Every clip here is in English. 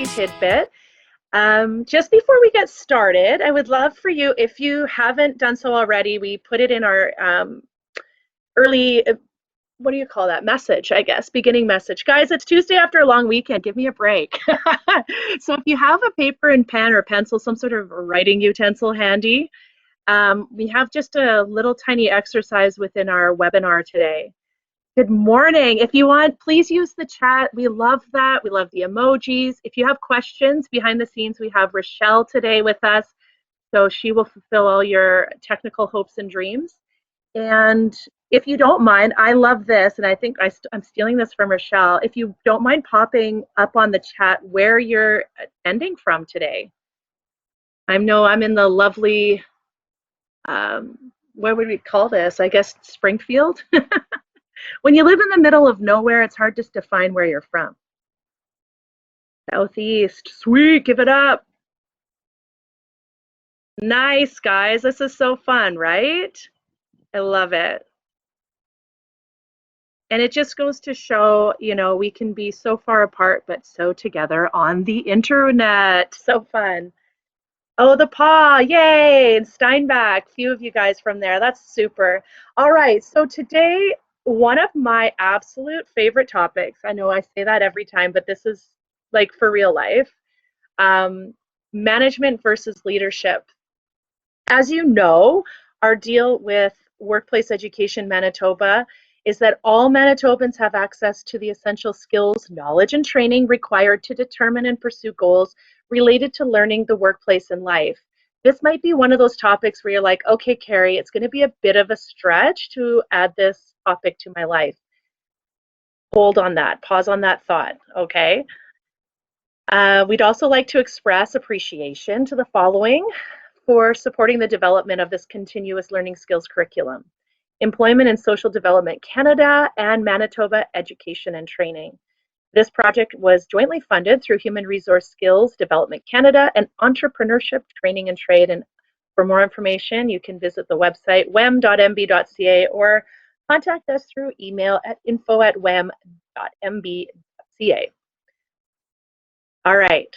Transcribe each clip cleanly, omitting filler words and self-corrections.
daily tidbit. Just before we get started, I would love for you, if you haven't done so already, we put it in our early, what do you call that? Message, I guess, beginning message. Guys, it's Tuesday after a long weekend. Give me a break. So if you have a paper and pen or pencil, some sort of writing utensil handy, we have just a little tiny exercise within our webinar today. Good morning. If you want, please use the chat. We love that. We love the emojis. If you have questions behind the scenes, we have Rochelle today with us. So she will fulfill all your technical hopes and dreams. And if you don't mind, I love this, and I think I'm stealing this from Rochelle. If you don't mind popping up on the chat where you're attending from today. I know I'm in the lovely, what would we call this? I guess Springfield. When you live in the middle of nowhere, it's hard just to find where you're from. Southeast, sweet, give it up. Nice, guys, this is so fun, right? I love it. And it just goes to show, you know, we can be so far apart, but so together on the internet. So fun. Oh, the paw, yay, and Steinbach, few of you guys from there, that's super. All right, so today, one of my absolute favorite topics, I know I say that every time, but this is like for real life, management versus leadership. As you know, our deal with Workplace Education Manitoba is that all Manitobans have access to the essential skills, knowledge, and training required to determine and pursue goals related to learning the workplace and life. This might be one of those topics where you're like, okay, Carrie, it's going to be a bit of a stretch to add this topic to my life. Hold on that, pause on that thought, okay? We'd also like to express appreciation to the following for supporting the development of this continuous learning skills curriculum: Employment and Social Development Canada and Manitoba Education and Training. This project was jointly funded through Human Resource Skills Development Canada and Entrepreneurship Training and Trade. And for more information, you can visit the website wem.mb.ca or contact us through email at info@wem.mb.ca. All right,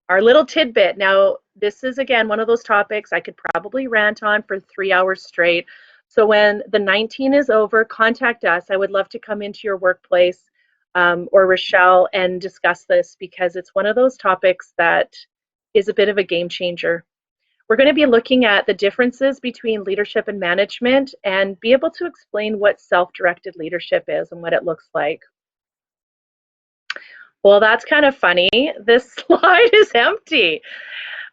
our little tidbit. Now, this is, again, one of those topics I could probably rant on for 3 hours straight. So when the 19 is over, contact us. I would love to come into your workplace or Rochelle and discuss this, because it's one of those topics that is a bit of a game changer. We're going to be looking at the differences between leadership and management and be able to explain what self-directed leadership is and what it looks like. Well, that's kind of funny. This slide is empty.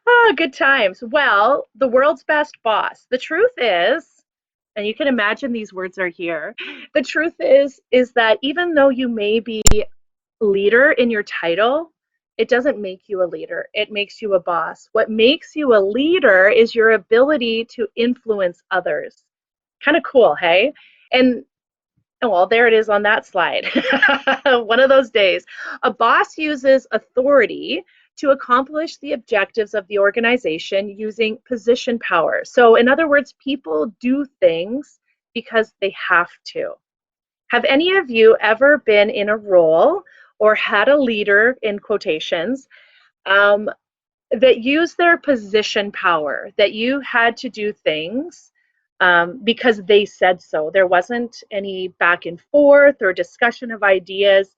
Oh, good times. Well, the world's best boss. The truth is, and you can imagine these words are here, the truth is that even though you may be leader in your title, it doesn't make you a leader. It makes you a boss. What makes you a leader is your ability to influence others. Kind of cool, hey? And well, there it is on that slide. One of those days. A boss uses authority to accomplish the objectives of the organization using position power. So in other words, people do things because they have to. Have any of you ever been in a role or had a leader, in quotations, that used their position power, that you had to do things because they said so? There wasn't any back and forth or discussion of ideas.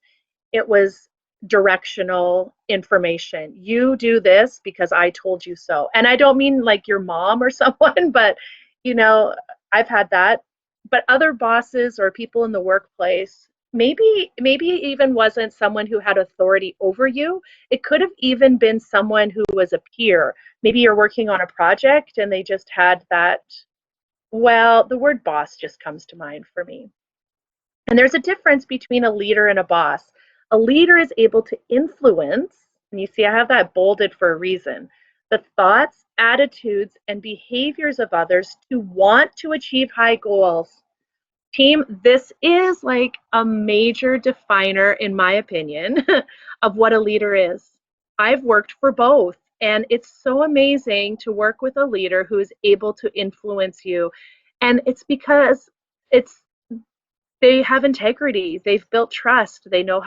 It was directional information. You do this because I told you so. And I don't mean like your mom or someone, but you know, I've had that. But other bosses or people in the workplace, maybe even wasn't someone who had authority over you. It could have even been someone who was a peer. Maybe you're working on a project and they just had that. Well, the word boss just comes to mind for me. And there's a difference between a leader and a boss. A leader is able to influence, and you see I have that bolded for a reason, the thoughts, attitudes, and behaviors of others to want to achieve high goals. Team, this is like a major definer, in my opinion, of what a leader is. I've worked for both, and it's so amazing to work with a leader who is able to influence you. And it's because they have integrity, they've built trust, they know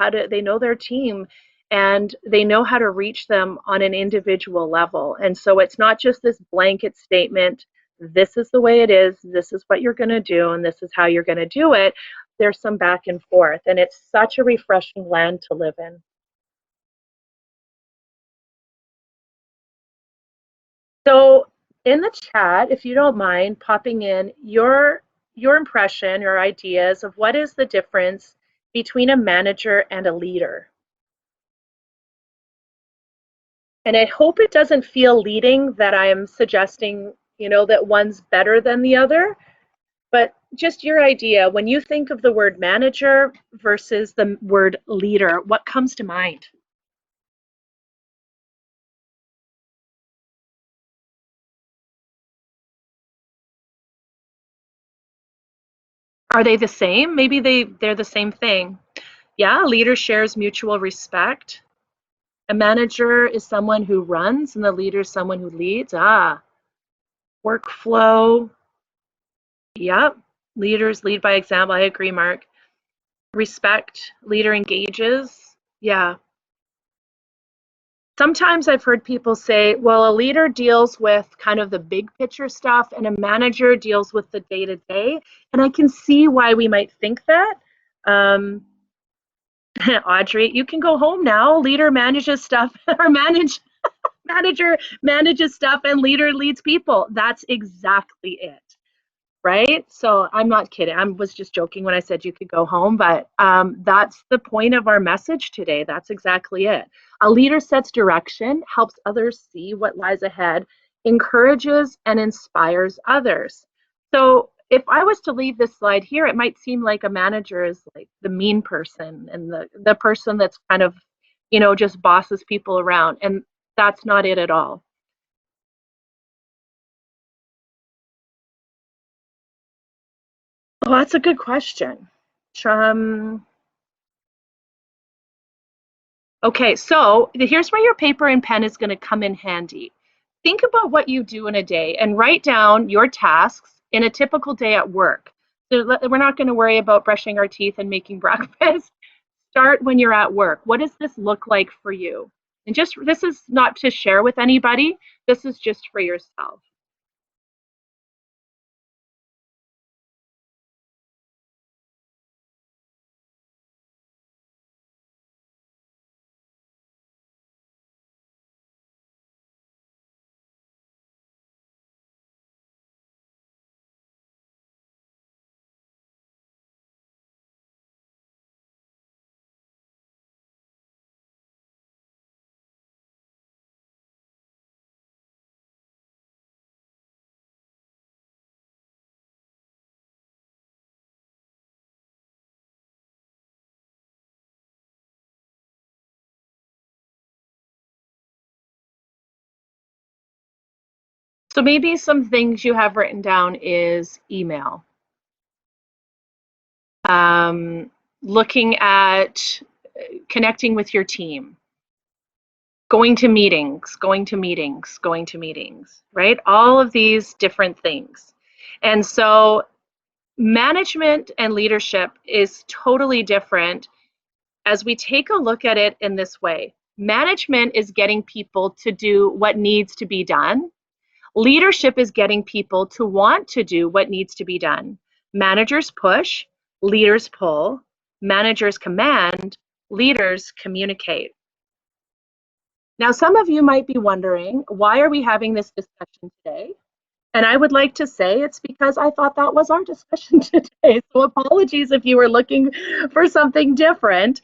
their team, and they know how to reach them on an individual level. And so it's not just this blanket statement, this is the way it is, this is what you're going to do, and this is how you're going to do it. There's some back and forth, and it's such a refreshing land to live in. So in the chat, if you don't mind popping in your impression, your ideas of what is the difference between a manager and a leader. And I hope it doesn't feel leading that I'm suggesting, that one's better than the other, but just your idea, when you think of the word manager versus the word leader, what comes to mind? Are they the same? Maybe they're the same thing. Yeah, a leader shares mutual respect. A manager is someone who runs, and the leader is someone who leads. Workflow. Yep. Leaders lead by example. I agree, Mark. Respect. Leader engages. Yeah. Sometimes I've heard people say, well, a leader deals with kind of the big picture stuff, and a manager deals with the day to day. And I can see why we might think that. Audrey, you can go home now. Leader manages stuff, or manager manages stuff, and leader leads people. That's exactly it, right? So I'm not kidding. I was just joking when I said you could go home, but that's the point of our message today. That's exactly it. A leader sets direction, helps others see what lies ahead, encourages and inspires others. So if I was to leave this slide here, it might seem like a manager is like the mean person and the person that's kind of, just bosses people around. And that's not it at all. Oh, that's a good question. Um, okay, so here's where your paper and pen is going to come in handy. Think about what you do in a day and write down your tasks in a typical day at work. So we're not going to worry about brushing our teeth and making breakfast. Start when you're at work. What does this look like for you? And just, this is not to share with anybody. This is just for yourself. So maybe some things you have written down is email. Looking at connecting with your team, going to meetings, going to meetings, going to meetings, right? All of these different things. And so management and leadership is totally different as we take a look at it in this way. Management is getting people to do what needs to be done. Leadership is getting people to want to do what needs to be done. Managers push, leaders pull, managers command, leaders communicate. Now, some of you might be wondering, why are we having this discussion today? And I would like to say it's because I thought that was our discussion today. So apologies if you were looking for something different.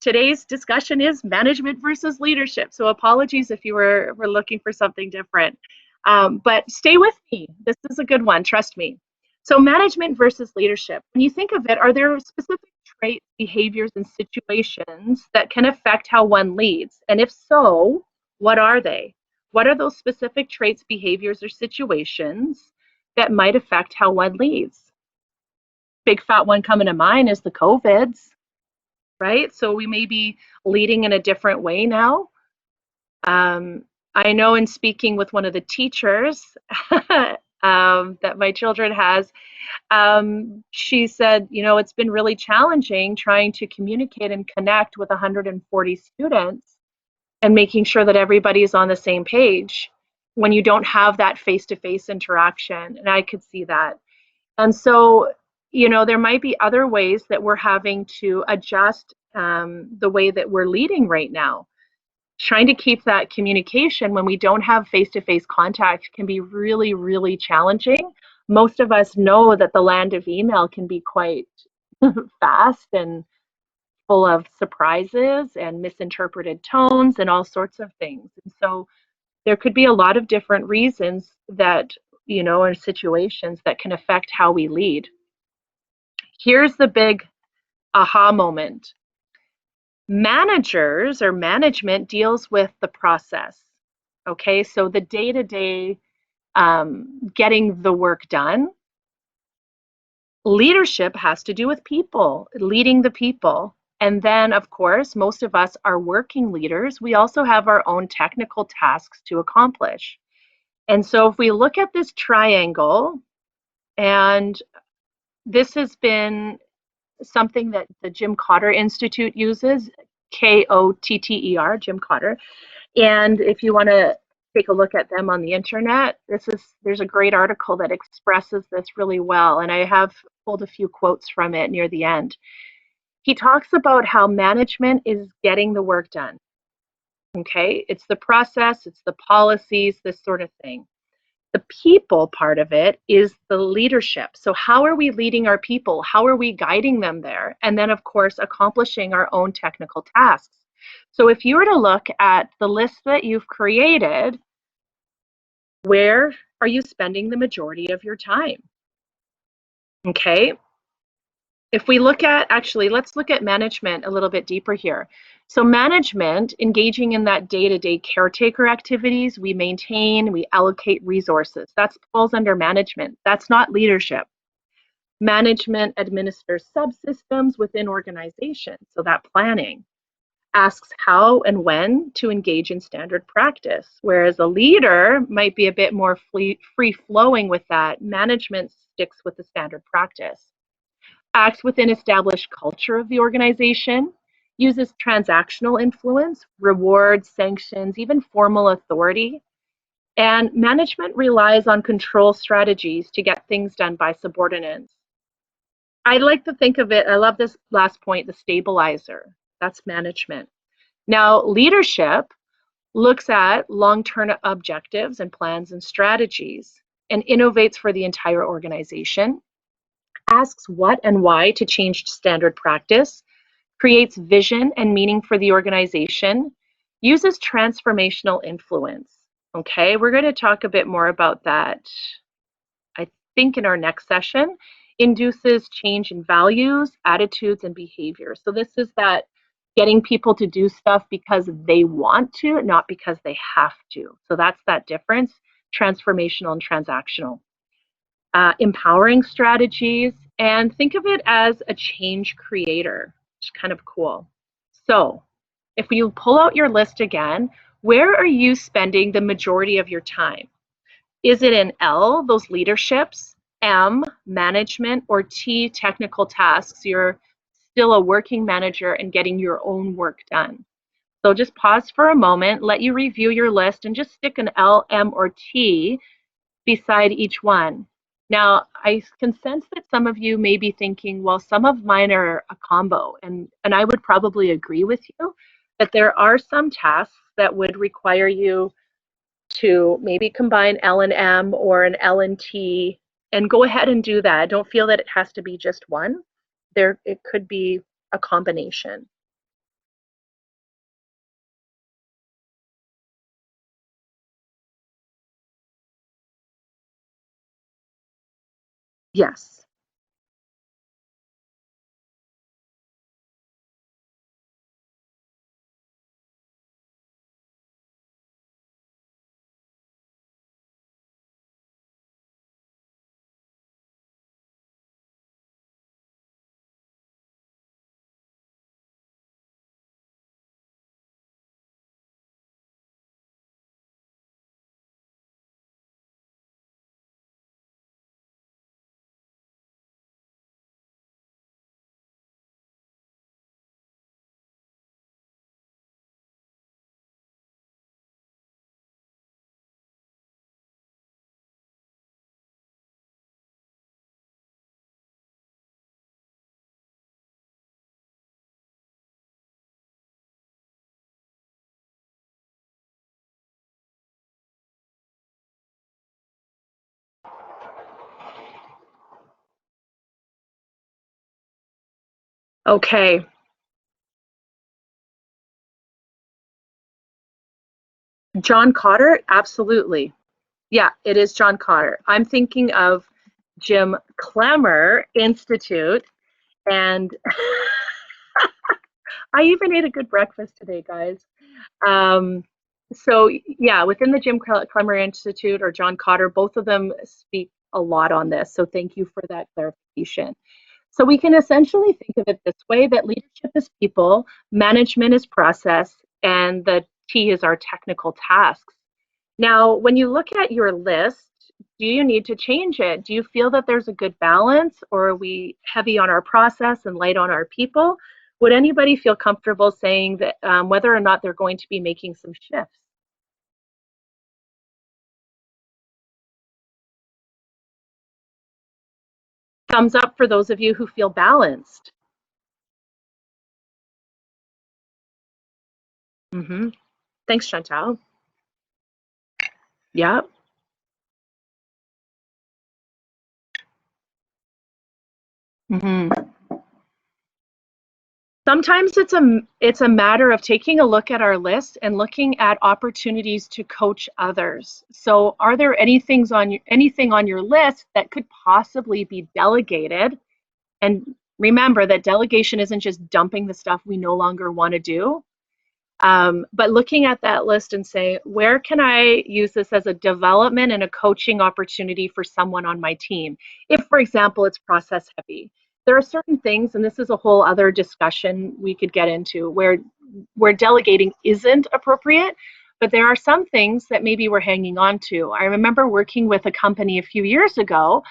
Today's discussion is management versus leadership. So apologies if you were looking for something different. But stay with me. This is a good one, trust me. So management versus leadership. When you think of it, are there specific traits, behaviors, and situations that can affect how one leads? And if so, what are they? What are those specific traits, behaviors, or situations that might affect how one leads? Big fat one coming to mind is the COVIDs, right? So we may be leading in a different way now. I know in speaking with one of the teachers that my children has. She said, it's been really challenging trying to communicate and connect with 140 students and making sure that everybody's on the same page when you don't have that face-to-face interaction. And I could see that. And so, there might be other ways that we're having to adjust the way that we're leading right now. Trying to keep that communication when we don't have face-to-face contact can be really, really challenging. Most of us know that the land of email can be quite fast and full of surprises and misinterpreted tones and all sorts of things. And so there could be a lot of different reasons that, or situations that can affect how we lead. Here's the big aha moment. Managers or management deals with the process. Okay, so the day-to-day getting the work done. Leadership has to do with people, leading the people. And then, of course, most of us are working leaders. We also have our own technical tasks to accomplish. And so if we look at this triangle, and this has been something that the Jim Cotter Institute uses, Kotter, Jim Cotter. And if you want to take a look at them on the internet, there's a great article that expresses this really well, and I have pulled a few quotes from it near the end. He talks about how management is getting the work done. Okay, it's the process, it's the policies, this sort of thing. The people part of it is the leadership. So how are we leading our people? How are we guiding them there? And then, of course, accomplishing our own technical tasks. So if you were to look at the list that you've created, where are you spending the majority of your time? Okay. If we look at, actually, let's look at management a little bit deeper here. So management, engaging in that day-to-day caretaker activities, we maintain, we allocate resources. That falls under management. That's not leadership. Management administers subsystems within organizations, so that planning. Asks how and when to engage in standard practice, whereas a leader might be a bit more free-flowing with that. Management sticks with the standard practice. Acts within established culture of the organization, uses transactional influence, rewards, sanctions, even formal authority, and management relies on control strategies to get things done by subordinates. I like to think of it, I love this last point, the stabilizer. That's management. Now, leadership looks at long-term objectives and plans and strategies and innovates for the entire organization, asks what and why to change standard practice, creates vision and meaning for the organization, uses transformational influence. Okay, we're going to talk a bit more about that, I think, in our next session. Induces change in values, attitudes, and behavior. So this is that getting people to do stuff because they want to, not because they have to. So that's that difference, transformational and transactional. Empowering strategies, and think of it as a change creator, which is kind of cool. So if you pull out your list again, where are you spending the majority of your time? Is it in L, those leaderships, M, management, or T, technical tasks? You're still a working manager and getting your own work done. So just pause for a moment, let you review your list, and just stick an L, M, or T beside each one. Now, I can sense that some of you may be thinking, well, some of mine are a combo, and I would probably agree with you that there are some tasks that would require you to maybe combine L and M or an L and T, and go ahead and do that. Don't feel that it has to be just one. It could be a combination. Yes. Okay. John Cotter, absolutely. Yeah, it is John Cotter. I'm thinking of Jim Clemmer Institute, and I even ate a good breakfast today, guys. Um, so yeah, within the Jim Clemmer Institute or John Cotter, both of them speak a lot on this. So thank you for that clarification. So we can essentially think of it this way, that leadership is people, management is process, and the T is our technical tasks. Now, when you look at your list, do you need to change it? Do you feel that there's a good balance, or are we heavy on our process and light on our people? Would anybody feel comfortable saying that whether or not they're going to be making some shifts? Thumbs up for those of you who feel balanced. Mm-hmm. Thanks, Chantal. Yeah. Mm-hmm. Sometimes it's a matter of taking a look at our list and looking at opportunities to coach others. So are there anything on your list that could possibly be delegated? And remember that delegation isn't just dumping the stuff we no longer want to do. But looking at that list and say, where can I use this as a development and a coaching opportunity for someone on my team? If, for example, it's process heavy, there are certain things, and this is a whole other discussion we could get into, where delegating isn't appropriate, but there are some things that maybe we're hanging on to. I remember working with a company a few years ago,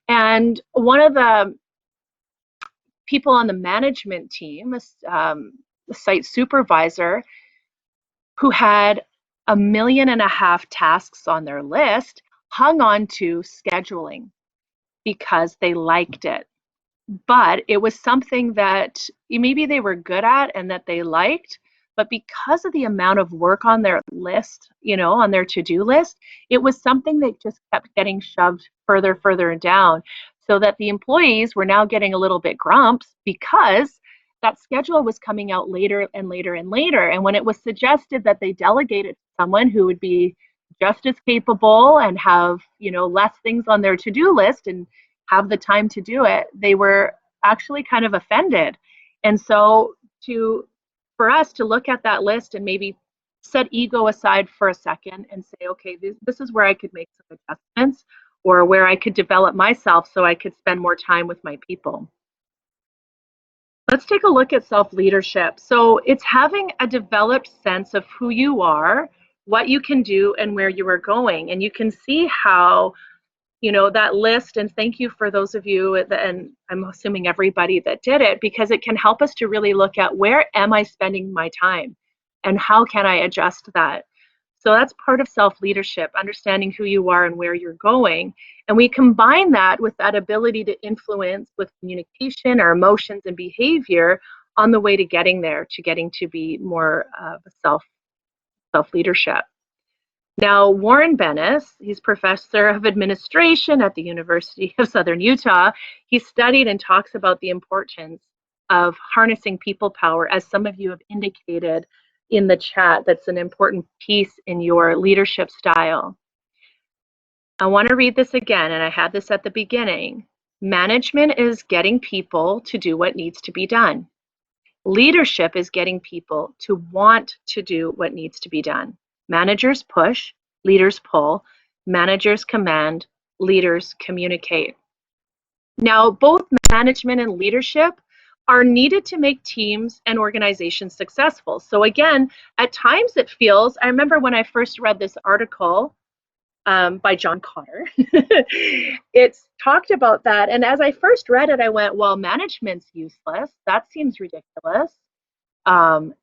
and one of the people on the management team, the site supervisor, who had 1.5 million tasks on their list, hung on to scheduling because they liked it. But it was something that maybe they were good at and that they liked, but because of the amount of work on their list, on their to-do list, it was something that just kept getting shoved further down, so that the employees were now getting a little bit grumps because that schedule was coming out later and later and later. And when it was suggested that they delegate it to someone who would be just as capable and have, less things on their to-do list and have the time to do it, they were actually kind of offended. And so for us to look at that list and maybe set ego aside for a second and say, okay, this is where I could make some adjustments, or where I could develop myself so I could spend more time with my people. Let's take a look at self-leadership. So it's having a developed sense of who you are, what you can do, and where you are going. And you can see how that list, and thank you for those of you that, and I'm assuming everybody that did it, because it can help us to really look at where am I spending my time and how can I adjust that. So that's part of self-leadership, understanding who you are and where you're going. And we combine that with that ability to influence with communication, our emotions and behavior on the way to getting there, to getting to be more of a self-leadership. Now, Warren Bennis, he's professor of administration at the University of Southern Utah. He studied and talks about the importance of harnessing people power, as some of you have indicated in the chat. That's an important piece in your leadership style. I want to read this again, and I had this at the beginning. Management is getting people to do what needs to be done. Leadership is getting people to want to do what needs to be done. Managers push, leaders pull, managers command, leaders communicate. Now, both management and leadership are needed to make teams and organizations successful. So again, at times it feels, I remember when I first read this article by John Cotter, it's talked about that. And as I first read it, I went, well, management's useless. That seems ridiculous.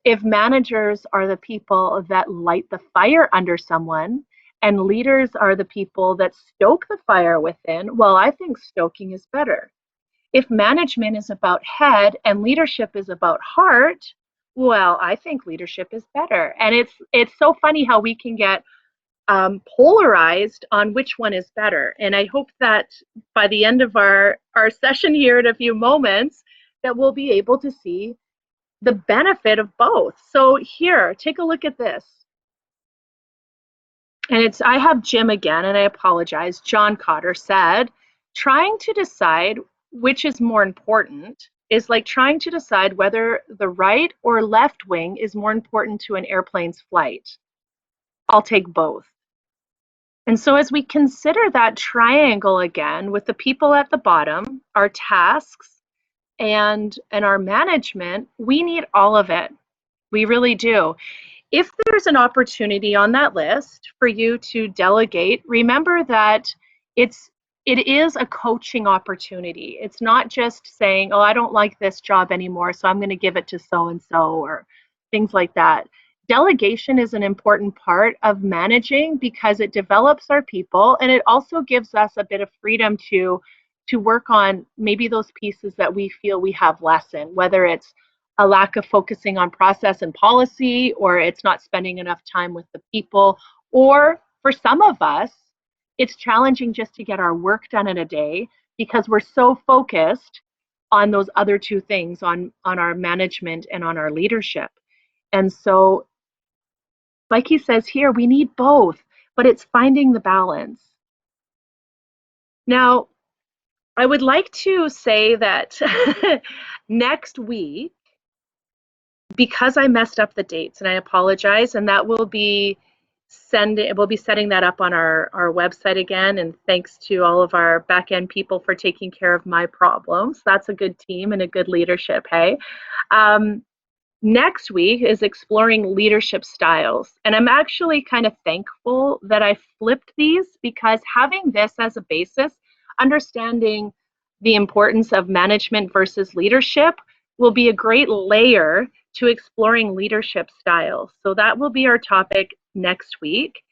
If managers are the people that light the fire under someone and leaders are the people that stoke the fire within, well, I think stoking is better. If management is about head and leadership is about heart, well, I think leadership is better. And it's so funny how we can get polarized on which one is better. And I hope that by the end of our session here in a few moments, that will be able to see the benefit of both. So here, take a look at this. And I have Jim again, and I apologize. John Cotter said, trying to decide which is more important is like trying to decide whether the right or left wing is more important to an airplane's flight. I'll take both. And so as we consider that triangle again with the people at the bottom, our tasks and our management, we need all of it. We really do. If there's an opportunity on that list for you to delegate, remember that it is a coaching opportunity. It's not just saying, oh, I don't like this job anymore, so I'm going to give it to so and so or things like that. Delegation is an important part of managing because it develops our people, and it also gives us a bit of freedom to work on maybe those pieces that we feel we have less in, whether it's a lack of focusing on process and policy, or it's not spending enough time with the people, or for some of us, it's challenging just to get our work done in a day because we're so focused on those other two things, on our management and on our leadership. And so, like he says here, we need both, but it's finding the balance. Now, I would like to say that next week, because I messed up the dates, and I apologize, and that will be we'll be setting that up on our website again, and thanks to all of our back end people for taking care of my problems. That's a good team and a good leadership, hey? Next week is exploring leadership styles, and I'm actually kind of thankful that I flipped these because having this as a basis, understanding the importance of management versus leadership will be a great layer to exploring leadership styles. So that will be our topic next week.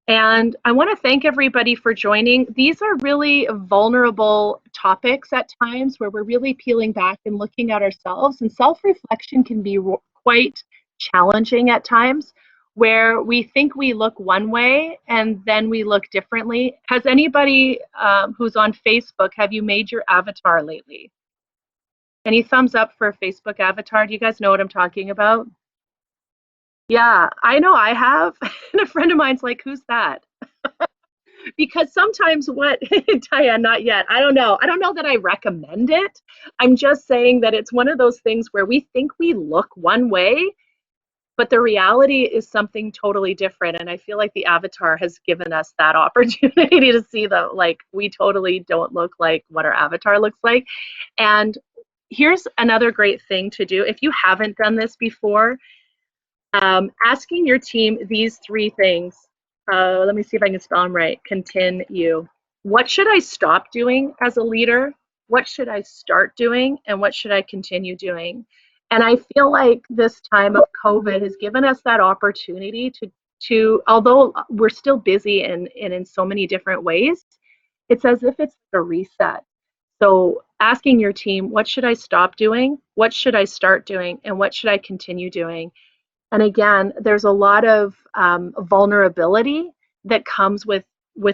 And I want to thank everybody for joining. These are really vulnerable topics at times where we're really peeling back and looking at ourselves. And self-reflection can be quite challenging at times where we think we look one way and then we look differently. Has anybody who's on Facebook, have you made your avatar lately? Any thumbs up for a Facebook avatar? Do you guys know what I'm talking about? Yeah, I know I have. And a friend of mine's like, who's that? Because sometimes Diane, not yet. I don't know. I don't know that I recommend it. I'm just saying that it's one of those things where we think we look one way, but the reality is something totally different. And I feel like the avatar has given us that opportunity to see that, like, we totally don't look like what our avatar looks like. And here's another great thing to do. If you haven't done this before, asking your team these three things. Let me see if I can spell them right. Continue. What should I stop doing as a leader? What should I start doing? And what should I continue doing? And I feel like this time of COVID has given us that opportunity to although we're still busy in so many different ways, it's as if it's a reset. So asking your team, what should I stop doing? What should I start doing? And what should I continue doing? And again, there's a lot of vulnerability that comes with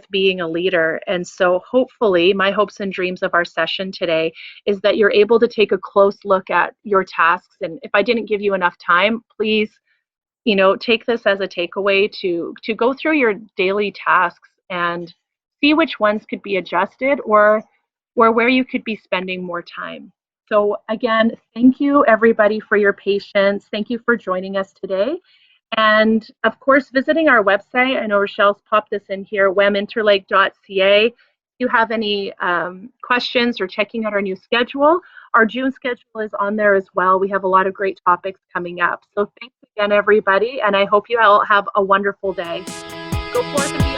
being a leader. And so hopefully my hopes and dreams of our session today is that you're able to take a close look at your tasks. And if I didn't give you enough time, please, take this as a takeaway to go through your daily tasks and see which ones could be adjusted or where you could be spending more time. So again, thank you everybody for your patience. Thank you for joining us today. And of course, visiting our website. I know Rochelle's popped this in here, weminterlake.ca. If you have any questions or checking out our new schedule, our June schedule is on there as well. We have a lot of great topics coming up. So thanks again, everybody. And I hope you all have a wonderful day. Go forth and be